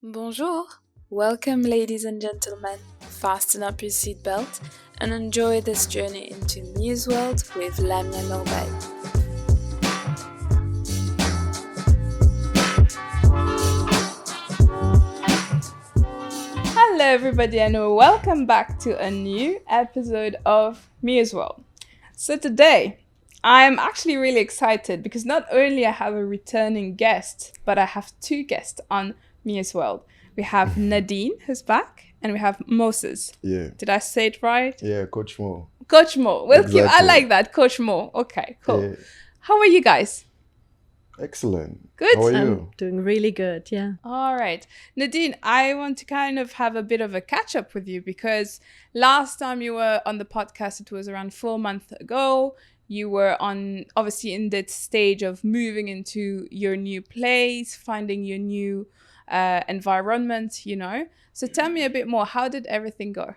Bonjour! Welcome, ladies and gentlemen. Fasten up your seatbelt and enjoy this journey into Muse World with Lamia Norbert. Hello, everybody, and welcome back to a new episode of Muse World. So today, I'm actually really excited because not only I have a returning guest, but I have two guests on Muse World. We have Nadine, who's back, and we have Moses. Yeah. Did I say it right? Yeah, Coach Mo. Coach Mo. Well, I Exactly. like that. Coach Mo. Okay, cool. Yeah. How are you guys? Excellent. Good. How are I'm you? doing really good, yeah. All right. Nadine, I want to kind of have a bit of a catch up with you because last time you were on the podcast, it was around 4 months ago. You were obviously in that stage of moving into your new place, finding your new environment, So tell me a bit more. How did everything go?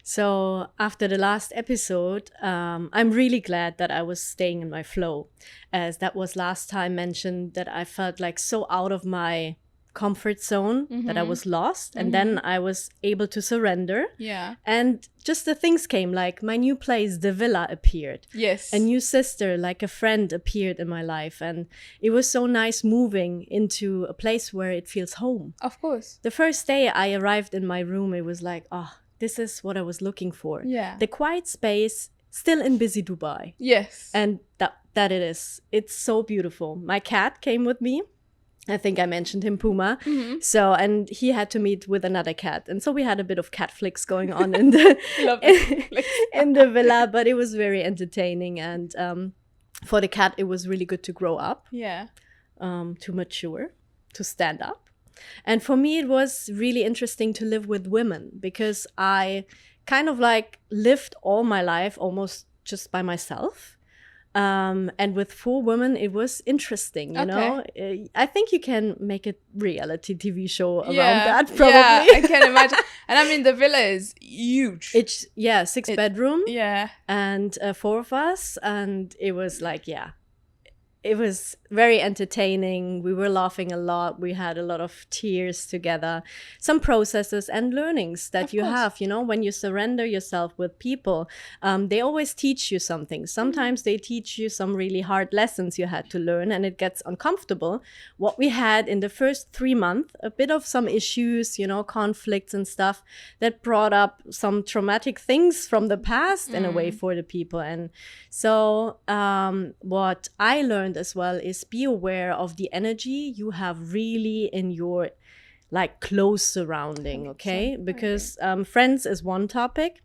So after the last episode, I'm really glad that I was staying in my flow, as that was last time mentioned that I felt like so out of my comfort zone that I was lost. And then I was able to surrender. Yeah. And just the things came, like my new place, the villa, appeared. Yes. A new sister, like a friend, appeared in my life. And it was so nice moving into a place where it feels home. Of course. The first day I arrived in my room, it was like, this is what I was looking for. Yeah. The quiet space, still in busy Dubai. Yes. And that it is. It's so beautiful. My cat came with me. I think I mentioned him, Puma. So, and he had to meet with another cat. And so we had a bit of cat flicks going on in the Love it. in the villa, but it was very entertaining. And for the cat, it was really good to grow up, Yeah. to mature, to stand up. And for me, it was really interesting to live with women because I kind of like lived all my life almost just by myself. And with 4 women, it was interesting, you know? I think you can make a reality TV show around that, probably. Yeah, I can imagine. And I mean, the villa is huge. It's, 6 bedroom Yeah. and 4 of us. And it was like, it was very entertaining. We were laughing a lot. We had a lot of tears together. Some processes and learnings that you have, when you surrender yourself with people. They always teach you something. Sometimes they teach you some really hard lessons you had to learn and it gets uncomfortable. What we had in the first 3 months, a bit of some issues, conflicts and stuff that brought up some traumatic things from the past in a way for the people. And so what I learned as well is be aware of the energy you have really in your like close surrounding, okay? Because friends is one topic.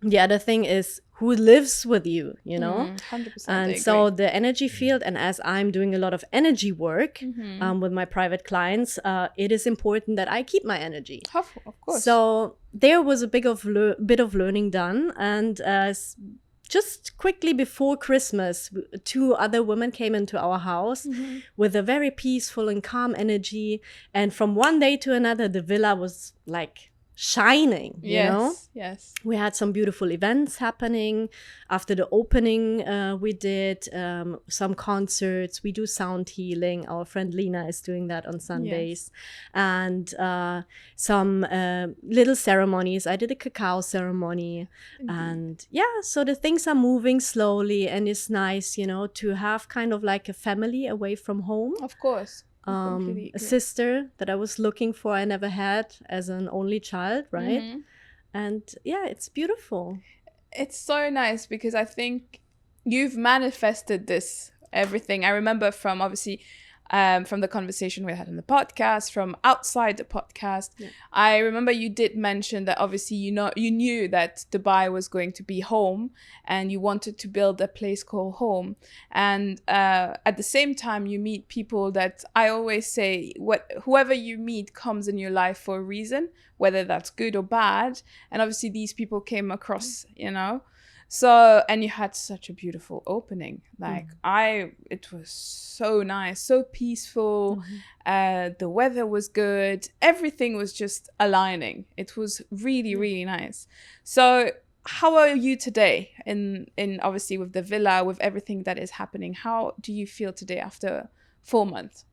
The other thing is who lives with you, 100%. And so the energy field, and as I'm doing a lot of energy work with my private clients, it is important that I keep my energy. Of course. So there was a bit of learning done, and just quickly before Christmas, 2 other women came into our house with a very peaceful and calm energy. And from one day to another, the villa was like shining, you know? Yes. We had some beautiful events happening. After the opening, we did some concerts. We do sound healing. Our friend Lena is doing that on Sundays. And some little ceremonies. I did a cacao ceremony. And so the things are moving slowly. And it's nice, to have kind of like a family away from home. Of course. A sister that I was looking for, I never had as an only child, right? And it's beautiful. It's so nice because I think you've manifested this everything. I remember from obviously from the conversation we had in the podcast, from outside the podcast. I remember you did mention that obviously you knew that Dubai was going to be home and you wanted to build a place called home. And at the same time, you meet people that I always say, whoever you meet comes in your life for a reason, whether that's good or bad. And obviously these people came across, So, and you had such a beautiful opening. It was so nice, so peaceful. The weather was good. Everything was just aligning. It was really, really nice. So how are you today in obviously with the villa, with everything that is happening? How do you feel today after 4 months?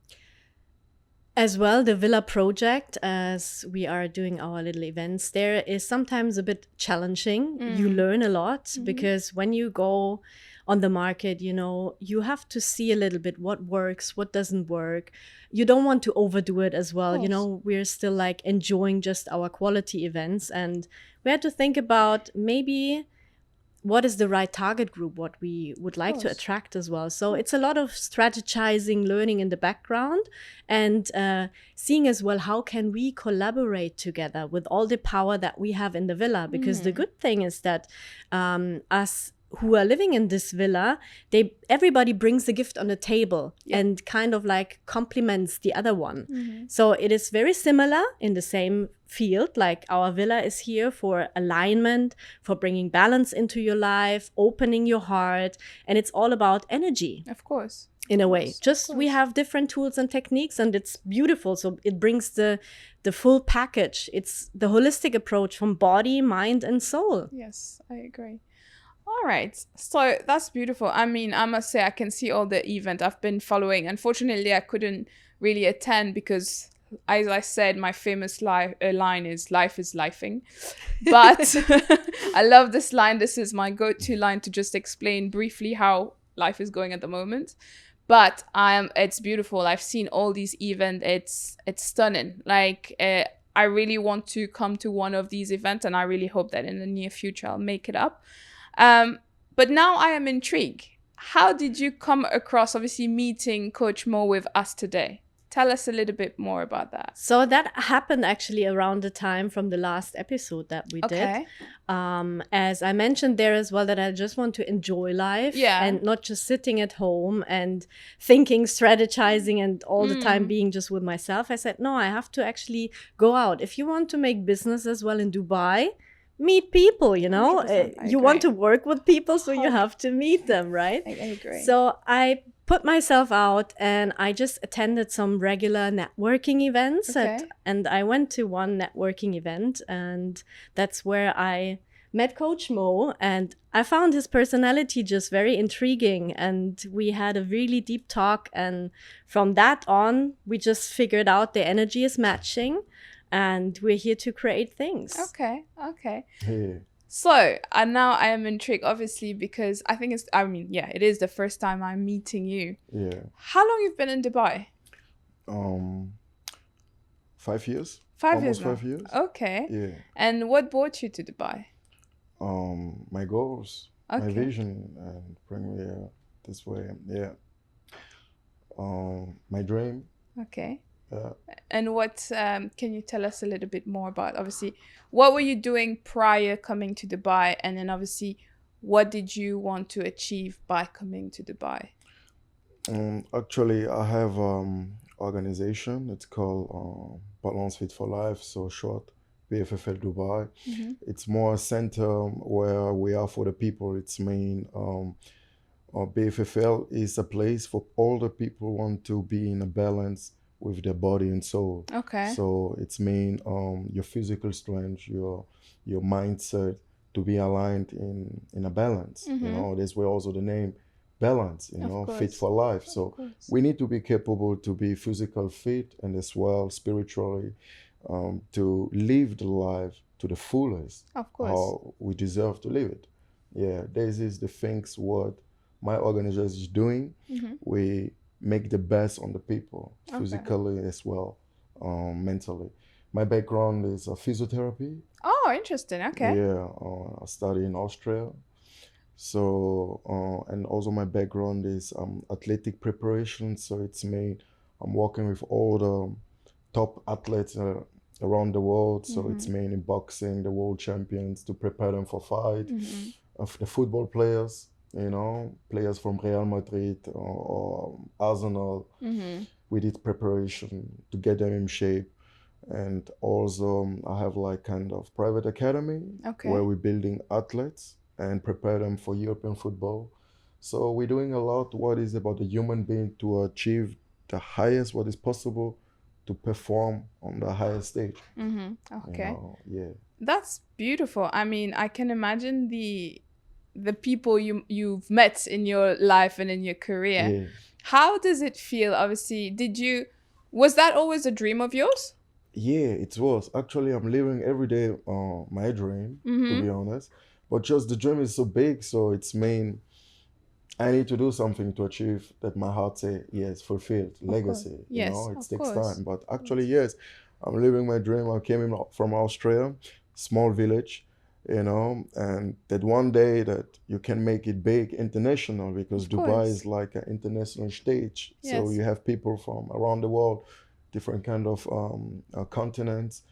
As well, the Villa project, as we are doing our little events there, is sometimes a bit challenging. You learn a lot because when you go on the market, you have to see a little bit what works, what doesn't work. You don't want to overdo it as well. We're still like enjoying just our quality events, and we had to think about maybe what is the right target group, what we would like to attract as well. So it's a lot of strategizing, learning in the background, and seeing as well how can we collaborate together with all the power that we have in the villa. Because the good thing is that us who are living in this villa, everybody brings a gift on the table and kind of like complements the other one. So it is very similar in the same field. Like our villa is here for alignment, for bringing balance into your life, opening your heart, and it's all about energy. Of course. In a way, just we have different tools and techniques, and it's beautiful. So it brings the full package. It's the holistic approach from body, mind, and soul. Yes, I agree. All right. So that's beautiful. I mean, I must say I can see all the event I've been following. Unfortunately, I couldn't really attend because, as I said, my famous line is "Life is lifing." But I love this line. This is my go-to line to just explain briefly how life is going at the moment. But it's beautiful. I've seen all these events. It's stunning. Like I really want to come to one of these events, and I really hope that in the near future I'll make it up. But now I am intrigued. How did you come across, obviously, meeting Coach Mo with us today? Tell us a little bit more about that. So that happened actually around the time from the last episode that we did. As I mentioned there as well, that I just want to enjoy life and not just sitting at home and thinking, strategizing, and all the time being just with myself. I said, no, I have to actually go out. If you want to make business as well in Dubai, meet people, you want to work with people, so you have to meet them, right? I agree. So I put myself out and I just attended some regular networking events. And I went to one networking event, and that's where I met Coach Mo, and I found his personality just very intriguing, and we had a really deep talk, and from that on we just figured out the energy is matching. And we're here to create things. Okay. Yeah. So, and now I am intrigued, obviously, because I think it is the first time I'm meeting you. Yeah. How long you've been in Dubai? 5 years. 5 years Almost now. 5 years. Okay. Yeah. And what brought you to Dubai? My goals, my Okay. vision, and bring me this way. Yeah. My dream. Okay. Yeah. And what can you tell us a little bit more about, obviously, what were you doing prior coming to Dubai? And then obviously, what did you want to achieve by coming to Dubai? Actually, I have organization. It's called Balance Fit for Life, so short, BFFL Dubai. It's more a center where we are for the people. It's main. BFFL is a place for all the people who want to be in a balance with their body and soul. Okay. So it's main your physical strength, your mindset to be aligned in a balance. That's where also the name balance, fit for life. So we need to be capable to be physical fit and as well spiritually to live the life to the fullest. Of course. How we deserve to live it. Yeah, this is the things what my organization is doing. We make the best on the people, physically as well, mentally. My background is physiotherapy. Oh, interesting. Okay. Yeah, I study in Austria. So, and also my background is athletic preparation. So it's me, I'm working with all the top athletes around the world. So it's mainly boxing, the world champions, to prepare them for fight. Of the football players, players from Real Madrid or Arsenal. We did preparation to get them in shape. And also I have like kind of private academy where we're building athletes and prepare them for European football. So we're doing a lot what is about the human being to achieve the highest what is possible to perform on the highest stage. Okay. Yeah. That's beautiful. I mean, I can imagine the people you've met in your life and in your career. Yeah. How does it feel? Obviously, did you Was that always a dream of yours? Yeah, it was. Actually, I'm living every day my dream, to be honest. But just the dream is so big, so it's main. I need to do something to achieve that my heart say yes, fulfilled, legacy. You Yes, know, it of takes course. time. But actually, yes, I'm living my dream. I came in from Australia, small village, you know, and that one day that you can make it big international because Of Dubai course. is like an international stage. So Yes. you have people from around the world, different kind of continents.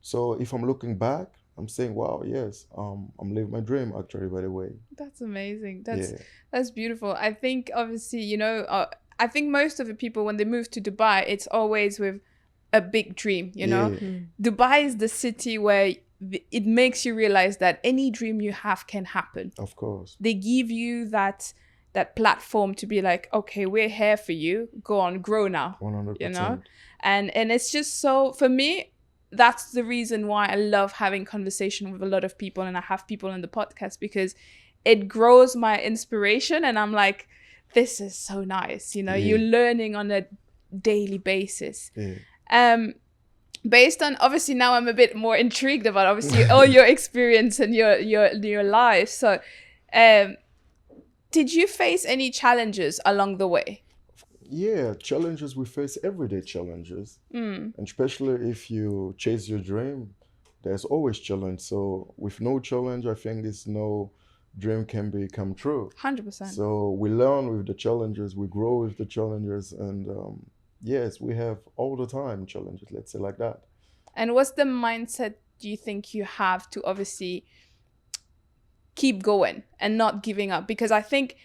So if I'm looking back, I'm saying, wow, yes, I'm living my dream actually, by the way. That's amazing. Yeah, That's beautiful. I think obviously, I think most of the people when they move to Dubai, it's always with a big dream, you know. yeah, Dubai is the city where it makes you realize that any dream you have can happen. of course, They give you that platform to be like, okay, we're here for you. Go on, grow now, you know? 100%. And it's just so, for me, that's the reason why I love having conversation with a lot of people and I have people on the podcast, because it grows my inspiration and I'm like, this is so nice, you know, Yeah. you're learning on a daily basis. Yeah. Based on, obviously now I'm a bit more intrigued about obviously all your experience and your life. So did you face any challenges along the way? Yeah, challenges we face, everyday challenges. And especially if you chase your dream, there's always challenge. So with no challenge, I think there's no dream can become true. 100%. So we learn with the challenges, we grow with the challenges, and yes, we have all the time challenges, let's say like that. And what's the mindset do you think you have to obviously keep going and not giving up? Because I think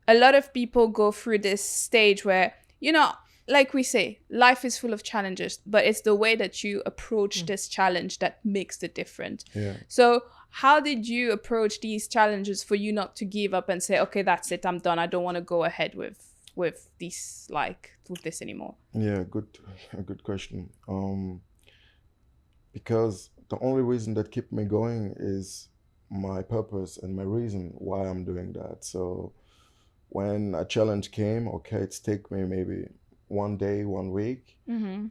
a lot of people go through this stage where, you know, like we say, life is full of challenges, but it's the way that you approach this challenge that makes the difference. Yeah. So how did you approach these challenges for you not to give up and say, okay, that's it, I'm done, I don't want to go ahead with this, like with this anymore? Yeah, a good question. Because the only reason that keep me going is my purpose and my reason why I'm doing that. So when a challenge came, okay, it's take me maybe one day, 1 week,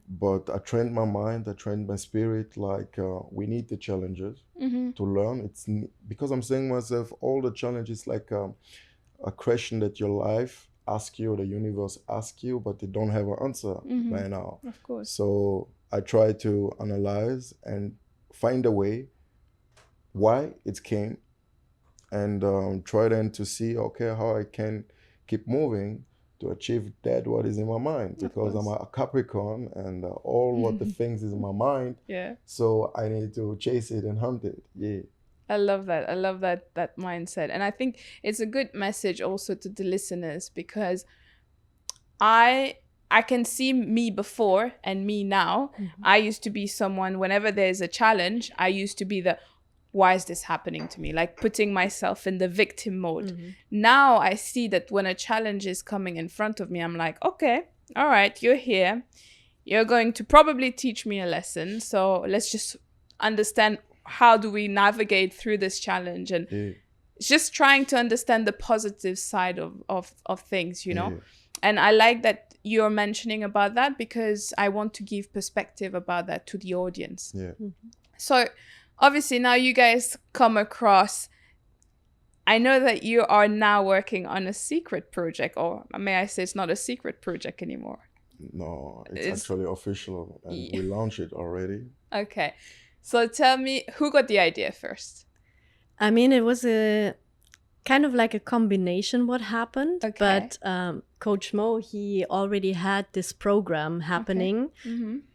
but I trained my mind, I trained my spirit. Like we need the challenges to learn. Because I'm saying myself, all the challenges like a question that your life ask you, the universe ask you, but they don't have an answer by now. Of course. So I try to analyze and find a way why it came, and try then to see, okay, how I can keep moving to achieve that what is in my mind, because I'm a Capricorn, and all what the things is in my mind. Yeah. So I need to chase it and hunt it. Yeah. I love that. I love that mindset. And I think it's a good message also to the listeners, because I can see me before and me now. I used to be someone, whenever there's a challenge, I used to be the, why is this happening to me? Like putting myself in the victim mode. Now I see that when a challenge is coming in front of me, I'm like, okay, all right, you're here. You're going to probably teach me a lesson. So let's just understand, how do we navigate through this challenge? And it's just trying to understand the positive side of things, you know? Yeah. And I like that you're mentioning about that, because I want to give perspective about that to the audience. Yeah. So obviously now you guys come across, I know that you are now working on a secret project, or may I say it's not a secret project anymore? No, it's actually official, and we launched it already. Okay. So tell me, who got the idea first? I mean, it was a kind of like a combination what happened. Okay. But Coach Mo, he already had this program happening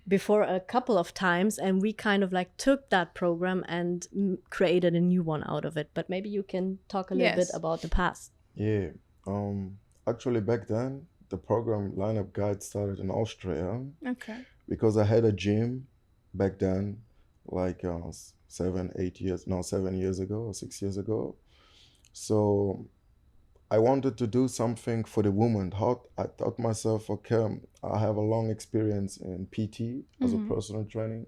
before a couple of times, and we kind of like took that program and created a new one out of it. But maybe you can talk a little bit about the past. Yeah. Actually, back then, the program lineup guide started in Austria. Okay. Because I had a gym back then, like 7 years ago or 6 years ago. So I wanted to do something for the woman. I thought myself, okay, I have a long experience in PT as a personal training,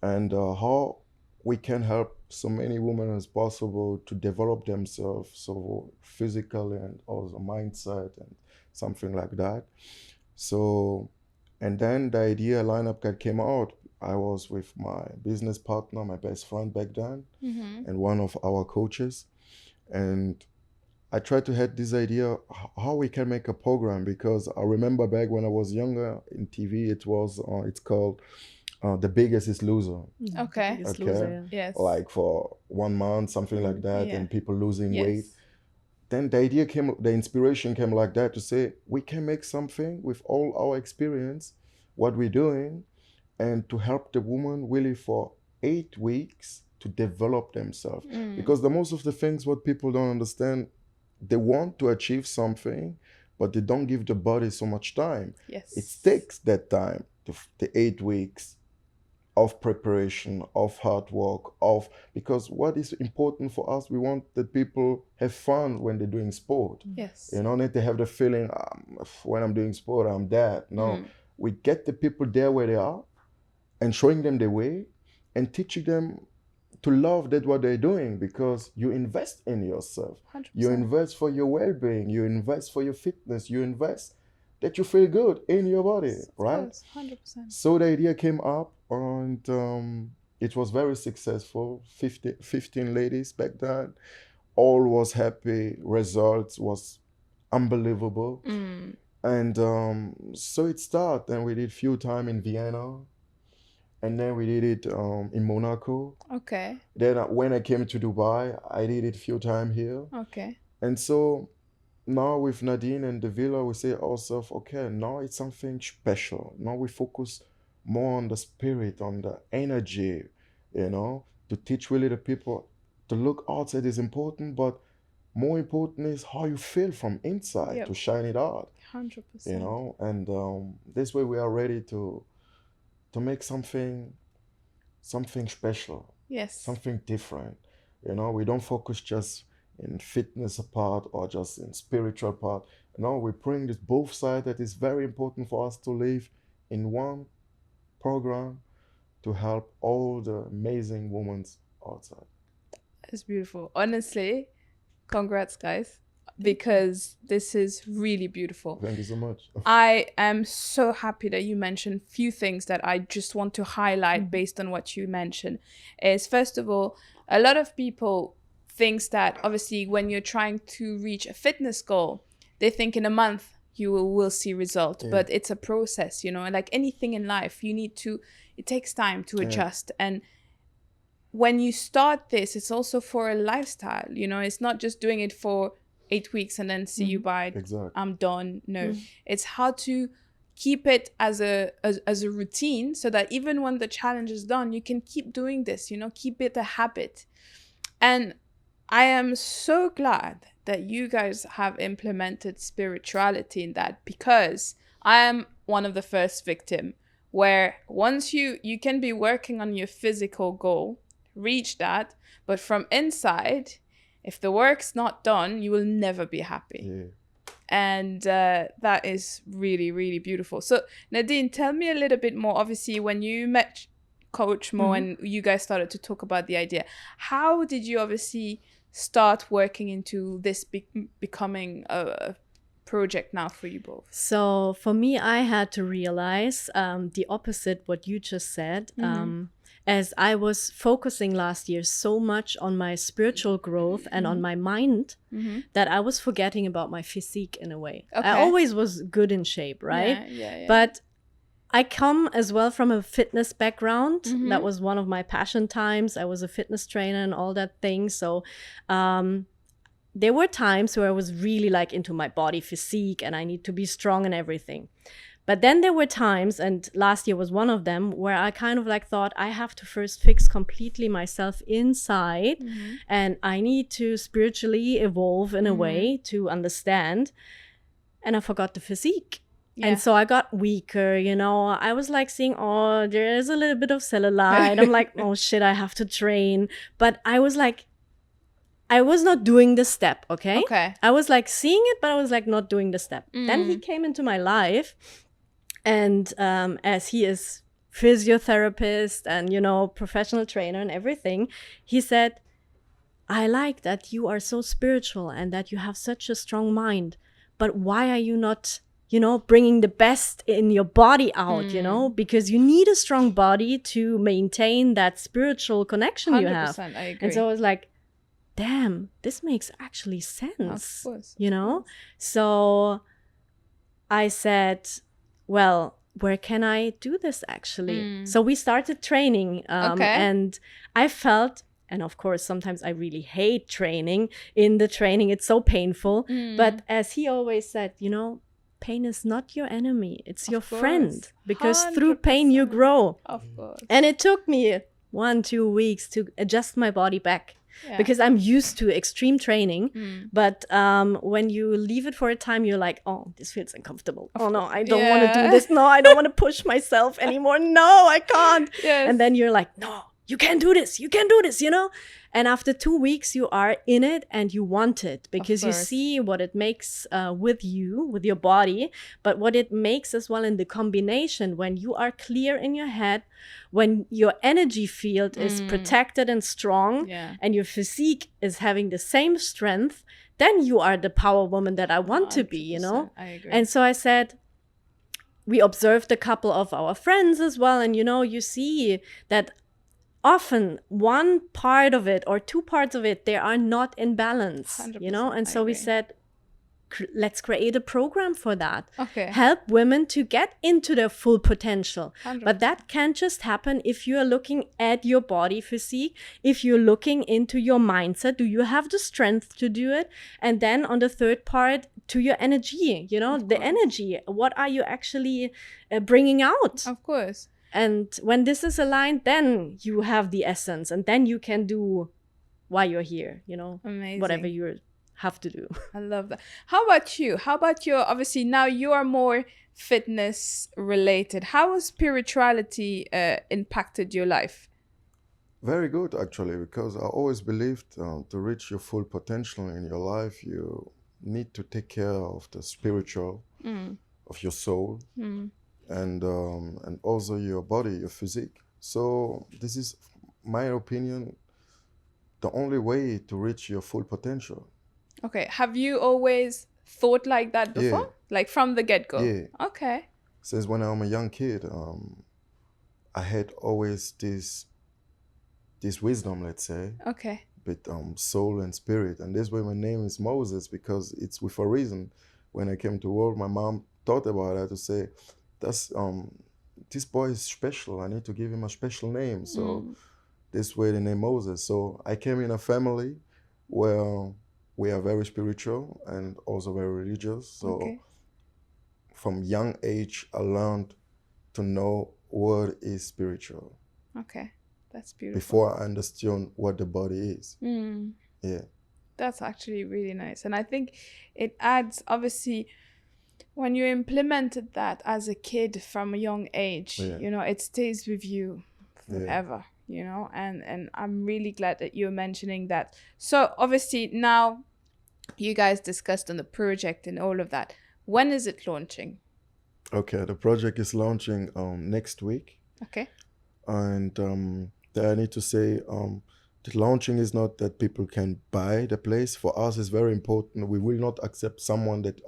and how we can help so many women as possible to develop themselves, so physically and also mindset and something like that. So And then the idea lineup came out. I was with my business partner, my best friend back then, and one of our coaches. And I tried to have this idea how we can make a program, because I remember back when I was younger in TV, it's called The Biggest is Loser. Okay. Biggest Okay. Loser, yeah. Yes. Like for 1 month, something like that, Yeah. and people losing weight. Yes. Then the inspiration came like that to say, we can make something with all our experience, what we're doing, and to help the woman really for 8 weeks to develop themselves. Because the most of the things what people don't understand, they want to achieve something, but they don't give the body so much time. Yes. It takes that time, the 8 weeks of preparation, of hard work, because what is important for us, we want that people have fun when they're doing sport. Yes. You don't need to have the feeling, when I'm doing sport, I'm dead. No, we get the people there where they are and showing them the way and teaching them to love that what they're doing, because you invest in yourself. 100%. You invest for your well-being, you invest for your fitness, you invest that you feel good in your body, right? Of course, 100%. So the idea came up, and it was very successful. 15 ladies back then, all was happy. Results was unbelievable. And so it started, and we did few time in Vienna, and then we did it in Monaco. Okay. Then when I came to Dubai, I did it few time here. Okay. And so now with Nadine and the Villa, we say ourselves, okay, now it's something special. Now we focus more on the spirit, on the energy, to teach really the people to look outside is important, but more important is how you feel from inside. Yep. To shine it out, 100%. and this way we are ready to make something special, Yes. something different. We don't focus just in fitness part or just in spiritual part. No, we bring this both sides that is very important for us to live in one program to help all the amazing women outside. It's beautiful. Honestly, congrats, guys, because this is really beautiful. Thank you so much. I am so happy that you mentioned a few things that I just want to highlight based on what you mentioned. Is first of all, a lot of people thinks that obviously when you're trying to reach a fitness goal, they think in a month you will see results, but it's a process, like anything in life, it takes time to adjust. And when you start this, it's also for a lifestyle, it's not just doing it for 8 weeks and then see you by Exactly. I'm done. No, it's how to keep it as a routine, so that even when the challenge is done, you can keep doing this, keep it a habit. And I am so glad that you guys have implemented spirituality in that, because I am one of the first victim where once you can be working on your physical goal, reach that, but from inside, if the work's not done, you will never be happy. Yeah. And that is really, really beautiful. So Nadine, tell me a little bit more. Obviously, when you met Coach Mo and you guys started to talk about the idea, how did you obviously start working into this becoming a project now for you both? So for me, I had to realize the opposite what you just said. As I was focusing last year so much on my spiritual growth and on my mind, that I was forgetting about my physique in a way. Okay. I always was good in shape, right? Yeah. But I come as well from a fitness background. That was one of my passion times. I was a fitness trainer and all that thing. So there were times where I was really like into my body physique and I need to be strong and everything. But then there were times, and last year was one of them, where I kind of like thought I have to first fix completely myself inside, and I need to spiritually evolve in a way to understand. And I forgot the physique. Yeah. And so I got weaker, I was like seeing, oh, there is a little bit of cellulite. I'm like, oh shit, I have to train. But I was like, I was not doing the step, okay? I was like seeing it, but I was like not doing the step. Then he came into my life, and as he is physiotherapist and, professional trainer and everything, he said, I like that you are so spiritual and that you have such a strong mind, but why are you not bringing the best in your body out, because you need a strong body to maintain that spiritual connection you have. 100%, I agree. And so I was like, damn, this makes actually sense, So I said, well, where can I do this actually? So we started training, and I felt, and of course, sometimes I really hate training. In the training, it's so painful. But as he always said, pain is not your enemy. It's your friend. Because through pain, you grow. Of course. And it took me 1-2 weeks to adjust my body back. Yeah. Because I'm used to extreme training. But when you leave it for a time, you're like, oh, this feels uncomfortable. Oh, no, I don't want to do this. No, I don't want to push myself anymore. No, I can't. Yes. And then you're like, no, you can do this. You can do this, And after 2 weeks, you are in it and you want it because you see what it makes with your body, but what it makes as well in the combination when you are clear in your head, when your energy field is protected and strong and your physique is having the same strength, then you are the power woman that I want to be, I agree. And so I said, we observed a couple of our friends as well. And, you see that often one part of it or two parts of it, they are not in balance, and so we said, let's create a program for that. Help women to get into their full potential. 100%. But that can't just happen if you are looking at your body physique, if you're looking into your mindset. Do you have the strength to do it? And then on the third part, to your energy, the energy. What are you actually bringing out? Of course. And when this is aligned, then you have the essence, and then you can do why you're here, Amazing. Whatever you have to do. I love that. How about you? How about your, obviously now you are more fitness related. How has spirituality impacted your life? Very good, actually, because I always believed to reach your full potential in your life, you need to take care of the spiritual, of your soul. And also your body, your physique. So this is, my opinion, the only way to reach your full potential. Okay. Have you always thought like that before? Yeah. Like from the get-go? Yeah. Okay. Since when I'm a young kid, I had always this wisdom, let's say. Okay. With soul and spirit. And that's why my name is Moses, because it's with a reason. When I came to the world, my mom thought about it to say, this boy is special. I need to give him a special name. So this way the name Moses. So I came in a family where we are very spiritual and also very religious. So from young age, I learned to know what is spiritual. Okay, that's beautiful. Before I understood what the body is. Yeah. That's actually really nice. And I think it adds, obviously, when you implemented that as a kid from a young age, it stays with you forever, and I'm really glad that you're mentioning that. So obviously now you guys discussed on the project and all of that. When is it launching? Okay, the project is launching next week. Okay. And I need to say, the launching is not that people can buy the place. For us, it's very important. We will not accept someone that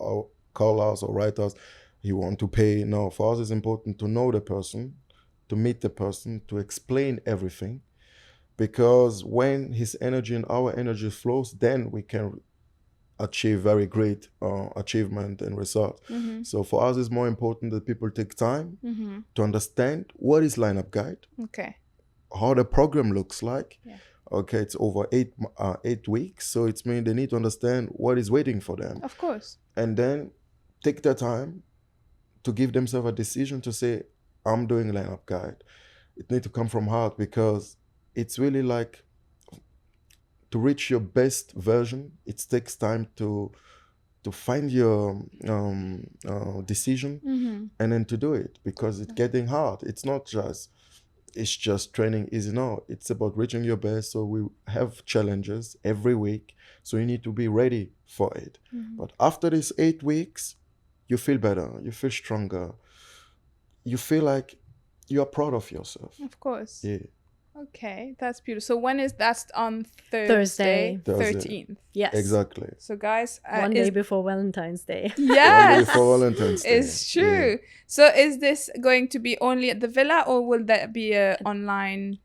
call us or write us, you want to pay. No, for us it's important to know the person, to meet the person, to explain everything. Because when his energy and our energy flows, then we can achieve very great achievement and result. So for us it's more important that people take time to understand what is lineup guide, how the program looks like. Okay, it's over 8 weeks, so it means they need to understand what is waiting for them. Of course. And then take their time to give themselves a decision to say, I'm doing a lineup guide. It needs to come from heart, because it's really like to reach your best version. It takes time to find your decision and then to do it, because it's getting hard. It's not just training easy. No, it's about reaching your best. So we have challenges every week. So you need to be ready for it. But after these 8 weeks, you feel better, you feel stronger, you feel like you are proud of yourself. Of course. Yeah. Okay, that's beautiful. So when is that's on Thursday. Thursday. 13th. Yes. Exactly. So guys, One day before Valentine's Day. One day yes, for Valentine's Day. it's true. So is this going to be only at the villa, or will that be online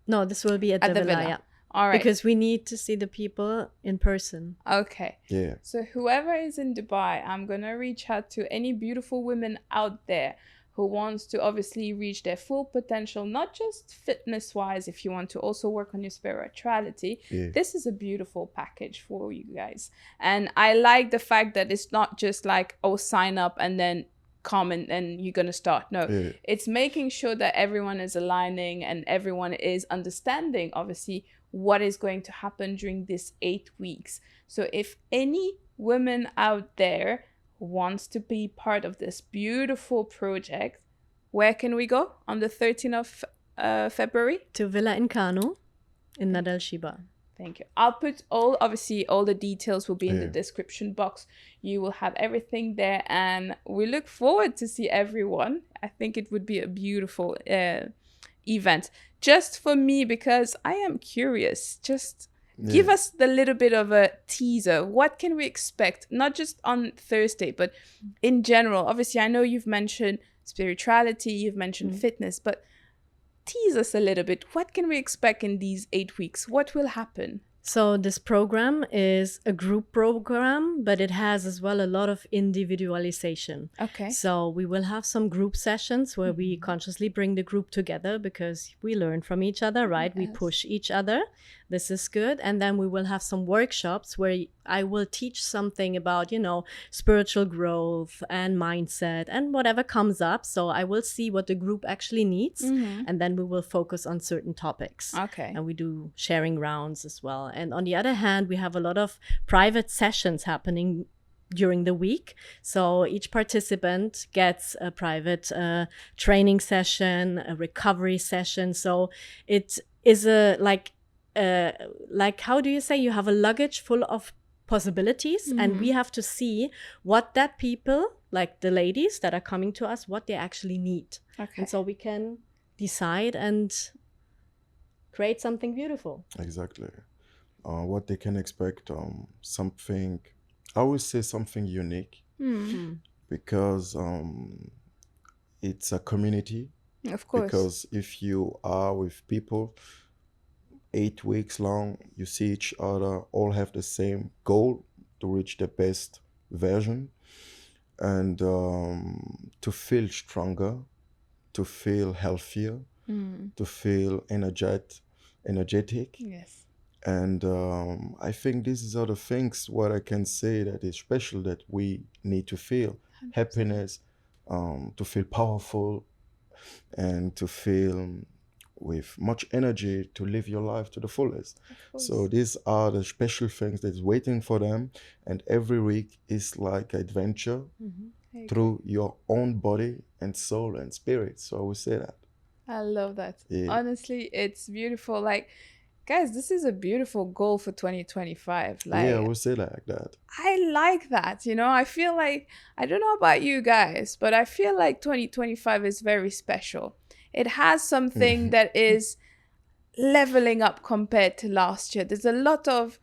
No, this will be at the villa. Yeah. All right. Because we need to see the people in person. Okay. Yeah. So whoever is in Dubai, I'm going to reach out to any beautiful women out there who wants to obviously reach their full potential, not just fitness wise, if you want to also work on your spirituality. Yeah. This is a beautiful package for you guys. And I like the fact that it's not just like, oh, sign up and then come and you're going to start. No, it's making sure that everyone is aligning and everyone is understanding, obviously, what is going to happen during this 8 weeks. So if any women out there wants to be part of this beautiful project, where can we go on the 13th of February? To Villa Inkanu in Nad El Sheba. Thank you. I'll put all the details will be in the description box. You will have everything there, and we look forward to see everyone. I think it would be a beautiful event. Just for me, because I am curious, just give us the little bit of a teaser. What can we expect? Not just on Thursday, but in general. Obviously, I know you've mentioned spirituality, you've mentioned fitness, but tease us a little bit. What can we expect in these 8 weeks? What will happen? So this program is a group program, but it has as well a lot of individualization. Okay. So we will have some group sessions where we consciously bring the group together because we learn from each other, right? Yes. We push each other. This is good. And then we will have some workshops where I will teach something about, spiritual growth and mindset and whatever comes up. So I will see what the group actually needs. And then we will focus on certain topics. Okay. And we do sharing rounds as well. And on the other hand, we have a lot of private sessions happening during the week. So each participant gets a private training session, a recovery session. So it is like how do you say, you have a luggage full of possibilities, and we have to see what that people, like the ladies that are coming to us, what they actually need. Okay. And so we can decide and create something beautiful. Exactly. What they can expect, something, I would say something unique, because it's a community. Of course. Because if you are with people 8 weeks long, you see each other, all have the same goal to reach the best version, and to feel stronger, to feel healthier, to feel energetic. Yes. And I think these are the things what I can say that is special, that we need to feel 100%. Happiness, to feel powerful, and to feel with much energy to live your life to the fullest. So these are the special things that's waiting for them, and every week is like adventure through your own body and soul and spirit. So I would say that. I love that. Honestly, it's beautiful. Like, guys, this is a beautiful goal for 2025. Like, I would say like that. I like that. I feel like, I don't know about you guys, but I feel like 2025 is very special. It has something that is leveling up compared to last year. There's a lot of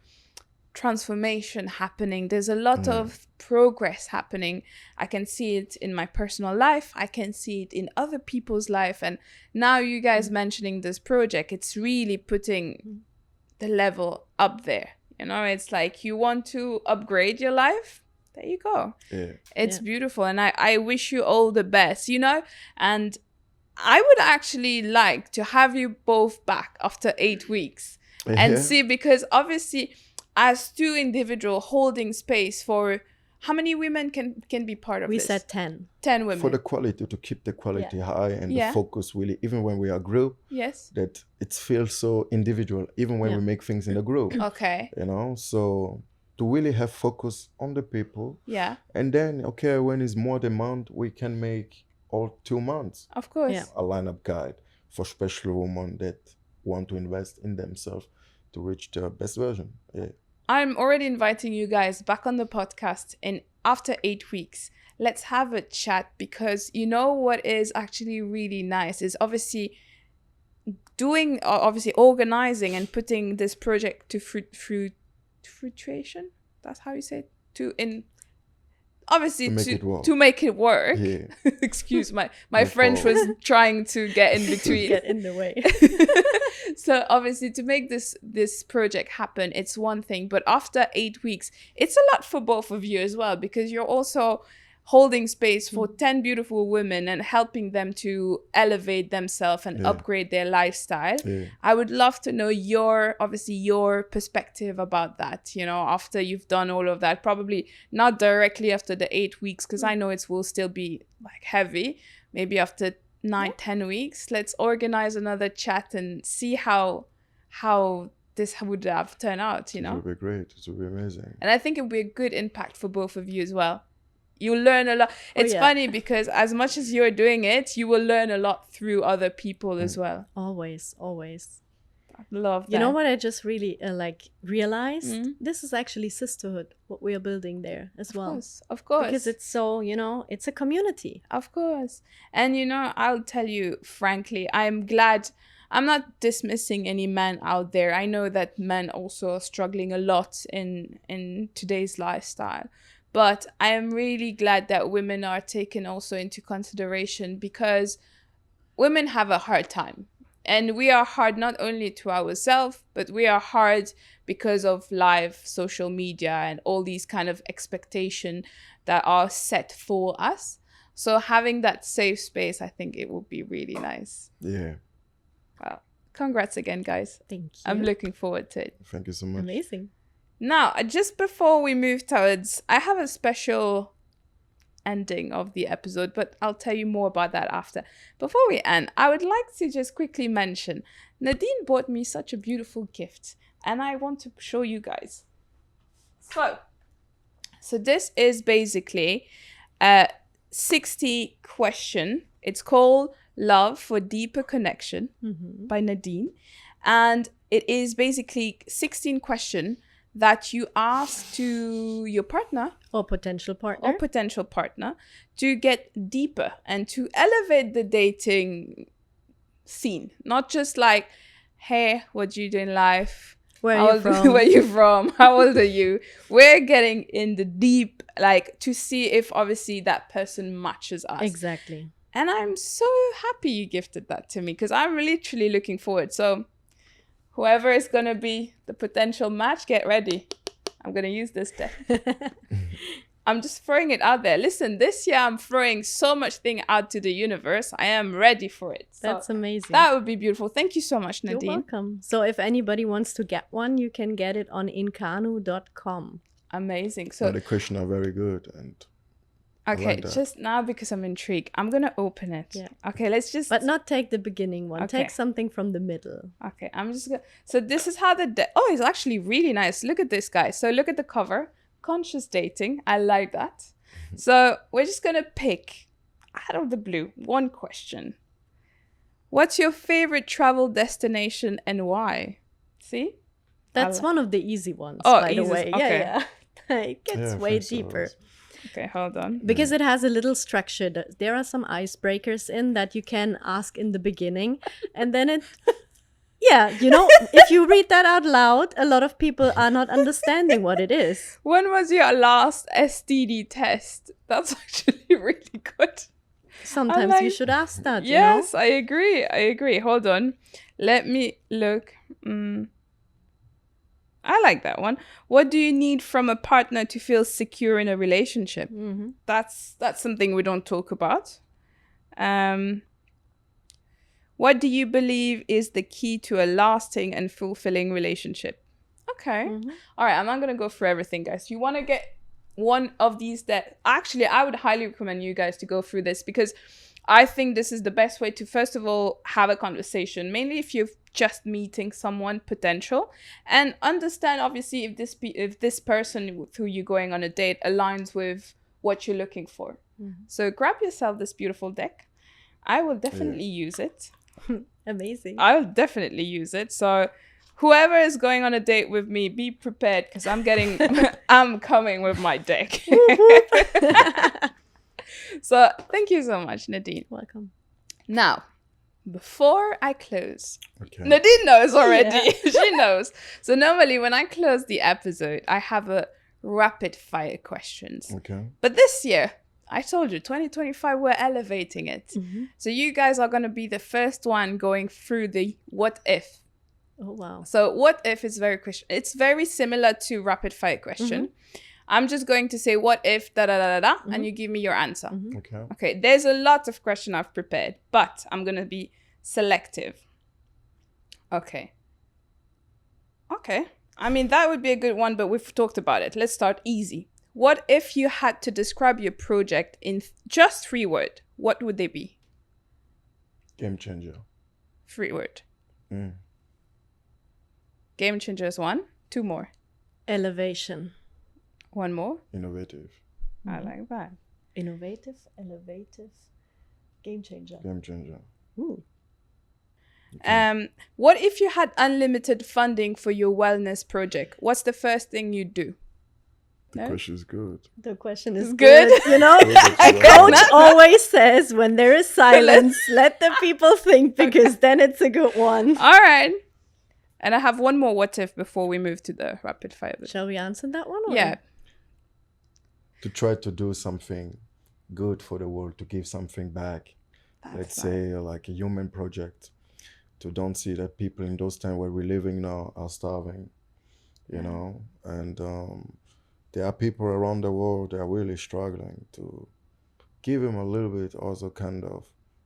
transformation happening. There's a lot of progress happening. I can see it in my personal life. I can see it in other people's life. And now you guys mentioning this project, it's really putting the level up there. It's like you want to upgrade your life. There you go. Yeah. It's beautiful. And I wish you all the best, and I would actually like to have you both back after 8 weeks and see, because obviously as two individuals holding space for how many women can be part of this? We said 10. 10 women. For the quality, to keep the quality high and the focus really, even when we are group, that it feels so individual, even when we make things in a group. Okay. So to really have focus on the people. Yeah. And then, when it's more demand, we can make all 2 months. Of course. Yeah. A lineup guide for special women that want to invest in themselves to reach their best version. Yeah. I'm already inviting you guys back on the podcast, and after 8 weeks, let's have a chat, because what is actually really nice is obviously doing, obviously organizing and putting this project to fruition. That's how you say it. To make it work. Yeah. Excuse my French was trying to get in between. Get in the way. So obviously to make this project happen, it's one thing, but after 8 weeks, it's a lot for both of you as well, because you're also holding space for 10 beautiful women and helping them to elevate themselves and upgrade their lifestyle. Yeah. I would love to know your perspective about that, you know, after you've done all of that. Probably not directly after the 8 weeks, because I know it will still be like heavy. Maybe after 9-10 weeks, let's organize another chat and see how this would have turned out, you know. It would be great. It would be amazing. And I think it would be a good impact for both of you as well. You'll learn a lot. It's funny because as much as you're doing it, you will learn a lot through other people as well. Always. I love that. You know what I just really realized? This is actually sisterhood, what we are building there as well. Of course. Because it's so, you know, it's a community. Of course. And, you know, I'll tell you, frankly, I'm glad. I'm not dismissing any man out there. I know that men also are struggling a lot in today's lifestyle. But I am really glad that women are taken also into consideration, because women have a hard time. And we are hard not only to ourselves, but we are hard because of live social media and all these kind of expectations that are set for us. So having that safe space, I think it would be really nice. Yeah. Well, congrats again, guys. Thank you. I'm looking forward to it. Thank you so much. Amazing. Now, just before we move towards, I have a special ending of the episode, but I'll tell you more about that after. Before we end, I would like to just quickly mention, Nadine bought me such a beautiful gift, and I want to show you guys. So this is basically a 60 question. It's called Love for Deeper Connection by Nadine. And it is basically 16 questions that you ask to your partner or potential partner to get deeper and to elevate the dating scene. Not just like, hey, what do you do in life? Where are you from? How old are you? We're getting in the deep, like, to see if obviously that person matches us. Exactly. And I'm so happy you gifted that to me, because I'm literally looking forward. So whoever is going to be the potential match, get ready. I'm going to use this deck. I'm just throwing it out there. Listen, this year I'm throwing so much thing out to the universe. I am ready for it. So that's amazing. That would be beautiful. Thank you so much, Nadine. You're welcome. So if anybody wants to get one, you can get it on inkanu.com. Amazing. So the questions are very good. And okay, like just now because I'm intrigued, I'm going to open it. Yeah. Okay, let's just... But not take the beginning one. Okay. Take something from the middle. Okay, I'm just going to... So this is how the deck... Oh, it's actually really nice. Look at this, guys. So look at the cover. Conscious dating. I like that. So we're just going to pick out of the blue one question. What's your favorite travel destination and why? See? That's one of the easy ones, oh, by the way. Okay. Yeah. It gets way deeper. Okay, hold on. Because it has a little structure. There are some icebreakers in that you can ask in the beginning. And then it... Yeah, you know, if you read that out loud, a lot of people are not understanding what it is. When was your last STD test? That's actually really good. Sometimes you should ask that, yes, you know? I agree. Hold on. Let me look. I like that one. What do you need from a partner to feel secure in a relationship? Mm-hmm. That's something we don't talk about. What do you believe is the key to a lasting and fulfilling relationship? Okay. Mm-hmm. All right, I'm not going to go through everything, guys. You want to get one of these that... Actually, I would highly recommend you guys to go through this, because I think this is the best way to, first of all, have a conversation, mainly if you're just meeting someone potential, and understand, obviously, if this person with who you're going on a date aligns with what you're looking for. Mm-hmm. So grab yourself this beautiful deck. I will definitely use it. Amazing. I'll definitely use it. So whoever is going on a date with me, be prepared, because I'm coming with my deck. So thank you so much, Nadine. Welcome. Now, before I close, Okay. Nadine knows already. She knows. So normally when I close the episode, I have a rapid fire questions. Okay. But this year, I told you, 2025, we're elevating it. So you guys are going to be the first one going through the what if. Oh, wow. So what if is it's very similar to rapid fire question. I'm just going to say what if da da da da da, and you give me your answer. Okay. Okay, there's a lot of question I've prepared, but I'm going to be selective. Okay. I mean, that would be a good one, but we've talked about it. Let's start easy. What if you had to describe your project in just 3 words? What would they be? Game changer. 3 words. Mm. Game changer is 1. 2 more. Elevation. 1 more. Innovative. I like that. Innovative, elevative, game changer. Game changer. Ooh. What if you had unlimited funding for your wellness project? What's the first thing you'd do? The question is good. The question is good. good. You know, a coach always says when there is silence, let the people think, because then it's a good one. All right. And I have 1 more what if before we move to the rapid fire. Shall we answer that one? Or? Yeah. To try to do something good for the world, to give something back. Let's say like a human project. To don't see that people in those times where we're living now are starving, you know, and there are people around the world that are really struggling, to give them a little bit also kind of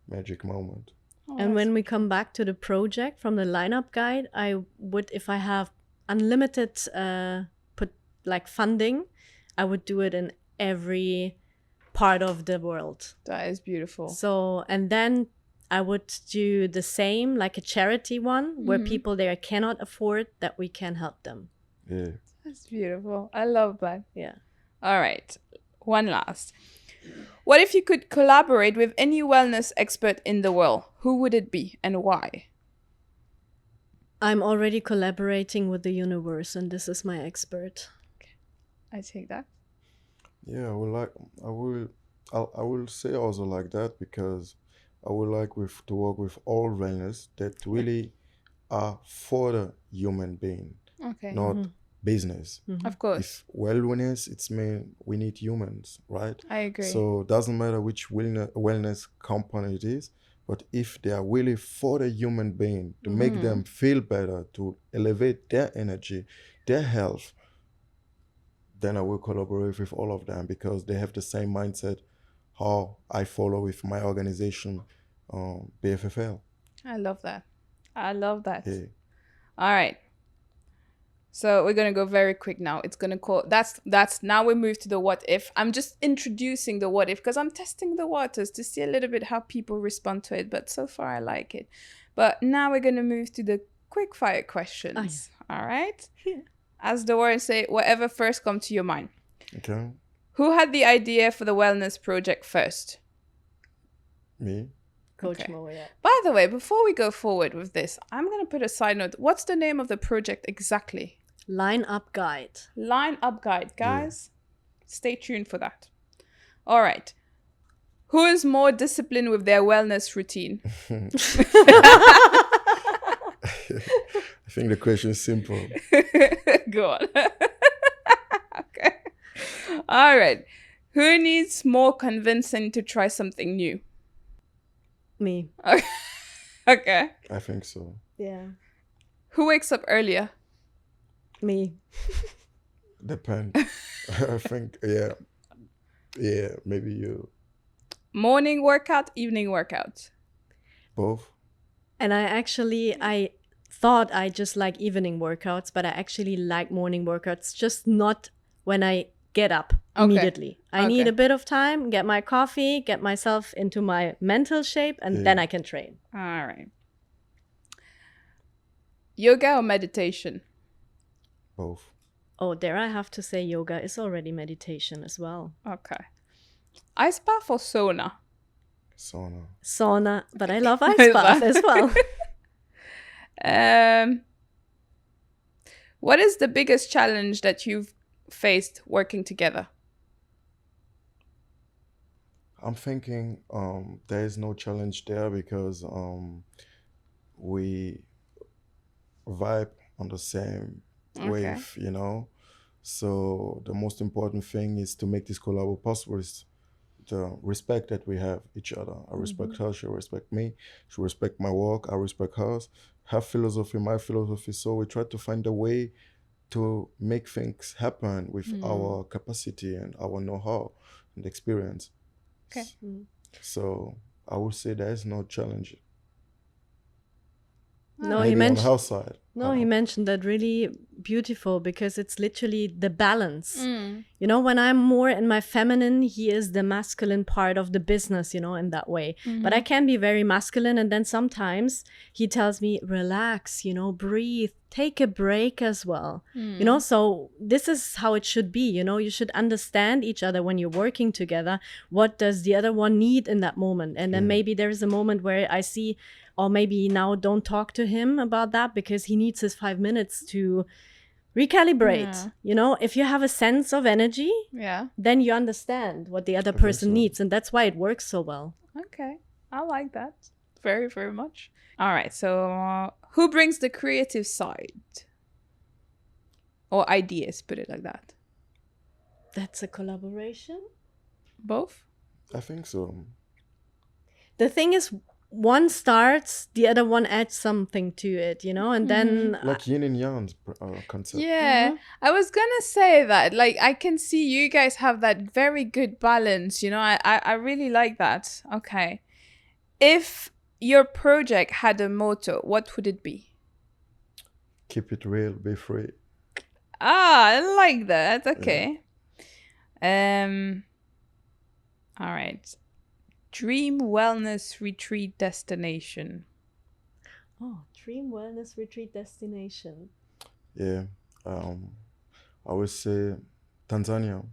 magic moment. And when we come back to the project from the lineup guide, I would, if I have unlimited funding, I would do it in every part of the world. That is beautiful. So, and then I would do the same, like a charity one, where people there cannot afford, that we can help them. Yeah. That's beautiful. I love that. Yeah. All right. 1 last. What if you could collaborate with any wellness expert in the world? Who would it be and why? I'm already collaborating with the universe, and this is my expert. I take that. Yeah, I will say also like that, because I would like to work with all wellness that really are for the human being, Okay. not business. Of course. If wellness, it's mean we need humans, right? I agree. So it doesn't matter which wellness company it is, but if they are really for the human being, to make them feel better, to elevate their energy, their health, then I will collaborate with all of them, because they have the same mindset how I follow with my organization, BFFL. I love that. I love that. Yeah. All right. So we're going to go very quick now. It's going to call, that's now we move to the what if. I'm just introducing the what if, because I'm testing the waters to see a little bit how people respond to it. But so far I like it. But now we're going to move to the quick fire questions. All right. Yeah. As the words say, whatever first come to your mind. Okay. Who had the idea for the wellness project first? Me. Coach Okay. Mo, yeah. By the way, before we go forward with this, I'm going to put a side note. What's the name of the project exactly? Line up guide. Line up guide, guys. Stay tuned for that. All right. Who is more disciplined with their wellness routine? I think the question is simple. Go on. Okay. All right. Who needs more convincing to try something new? Me. Okay. I think so. Yeah. Who wakes up earlier? Me. Depend. I think, yeah, maybe you. Morning workout, evening workout? Both. And I thought I just like evening workouts, but I actually like morning workouts, just not when I get up immediately. I need a bit of time, get my coffee, get myself into my mental shape, and then I can train. All right. Yoga or meditation? Both. Oh, there I have to say yoga is already meditation as well. Okay. Ice bath or sauna? Sauna, but I love ice bath as well. What is the biggest challenge that you've faced working together? I'm thinking there is no challenge there because we vibe on the same Okay. wave, you know. So the most important thing is to make this collab possible is the respect that we have each other. I respect her, she respect me, she respect my work, I respect hers. Her philosophy, my philosophy. So we try to find a way to make things happen with our capacity and our know-how and experience. Okay. So I would say there is no challenge. No, Maybe he on mentioned. her side. No, he mentioned that really beautiful because it's literally the balance. Mm. You know, when I'm more in my feminine, he is the masculine part of the business, you know, in that way. But I can be very masculine. And then sometimes he tells me, relax, you know, breathe, take a break as well. You know, so this is how it should be. You know, you should understand each other when you're working together. What does the other one need in that moment? And then maybe there is a moment where I see, or maybe now don't talk to him about that because he needs his 5 minutes to recalibrate. Yeah. You know, if you have a sense of energy, Yeah. then you understand what the other think person so. needs. And that's why it works so well. Okay. I like that very, very much. All right. So who brings the creative side? Or ideas, put it like that. That's a collaboration. Both? I think so. The thing is, one starts, the other one adds something to it, you know, and then Like yin and yang concept. Yeah, I was gonna say that. Like, I can see you guys have that very good balance. You know, I really like that. Okay, if your project had a motto, what would it be? Keep it real, be free. Ah, I like that. Okay. All right. Dream wellness retreat destination. oh, dream wellness retreat destination. Yeah. I would say Tanzania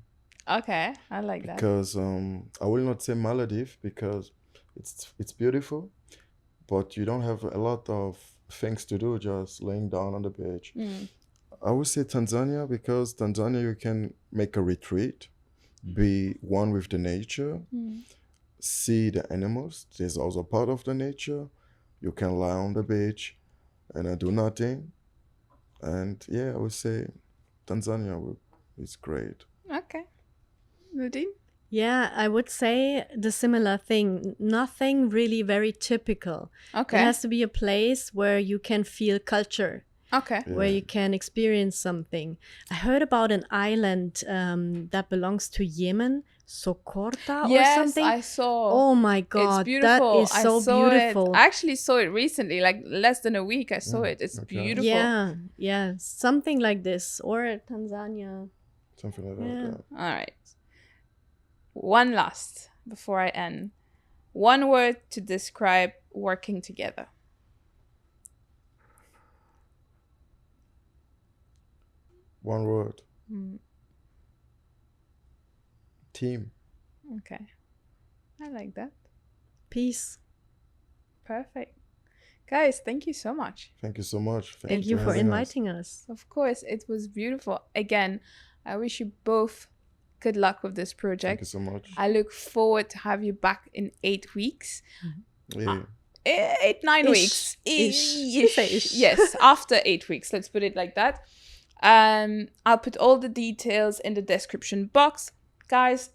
Okay, I like that. because I will not say Maldives because it's beautiful, but you don't have a lot of things to do just laying down on the beach. I would say Tanzania because Tanzania you can make a retreat, be one with the nature, see the animals. There's also part of the nature. You can lie on the beach and do nothing. And yeah, I would say Tanzania is great. Okay. Nadine? Yeah, I would say the similar thing. Nothing really very typical. Okay. It has to be a place where you can feel culture, Okay. where you can experience something. I heard about an island that belongs to Yemen, Sokorta or Yes, something. I saw. Oh my God, It's beautiful. that is so saw beautiful. It. I actually saw it recently, like less than a week. I saw it. It's okay. beautiful. Yeah, yeah, something like this. Or Tanzania. Something like that. Yeah. Yeah. All right. One last before I end. One word to describe working together. One word. Team. Okay. I like that. Peace. Perfect. Guys, thank you so much. Thank you so much. Thank you for having us. inviting us. Of course, it was beautiful. Again, I wish you both good luck with this project. Thank you so much. I look forward to have you back in 8 weeks. Yeah. 9 Ish. weeks. Ish. Say ish. Yes, after 8 weeks. Let's put it like that. I'll put all the details in the description box. Guys,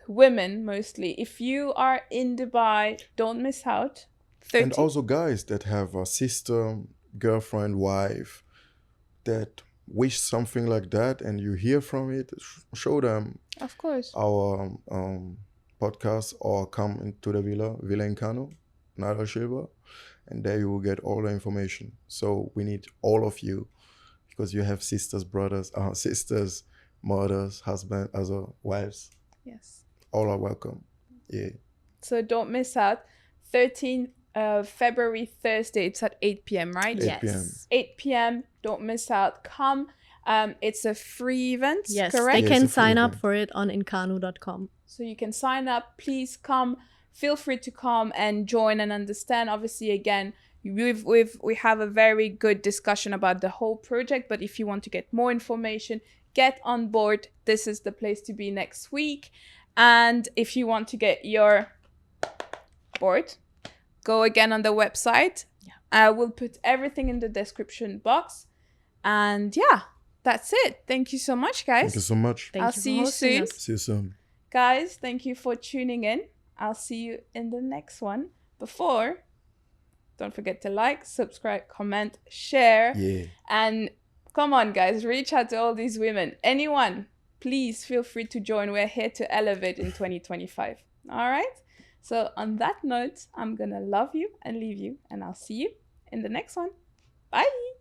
women mostly. If you are in Dubai, don't miss out. 30. And also guys that have a sister, girlfriend, wife that wish something like that and you hear from it, show them Of course. our podcast or come into the Villa Inkanu, Nad El Sheba, and there you will get all the information. So we need all of you because you have sisters, brothers, sisters, mothers, husbands, other wives. Yes. All are welcome. Yeah. So don't miss out. 13th February, Thursday. It's at 8 p.m., right? 8 Yes. p.m. 8 p.m. Don't miss out. Come. It's a free event, Yes, correct? they Yeah, can it's a free sign up event. for it on inkanu.com. So you can sign up. Please come. Feel free to come and join and understand. Obviously, again, we have a very good discussion about the whole project. But if you want to get more information, get on board. This is the place to be next week. And if you want to get your board, go again on the website. I will put everything in the description box. And yeah, that's it. Thank you so much, guys. Thank you so much. Thank I'll you for see you hosting soon. us. See you soon. Guys, thank you for tuning in. I'll see you in the next one. Before, don't forget to like, subscribe, comment, share. Yeah. And come on, guys, reach out to all these women. Anyone, please feel free to join. We're here to elevate in 2025. All right? So on that note, I'm going to love you and leave you. And I'll see you in the next one. Bye.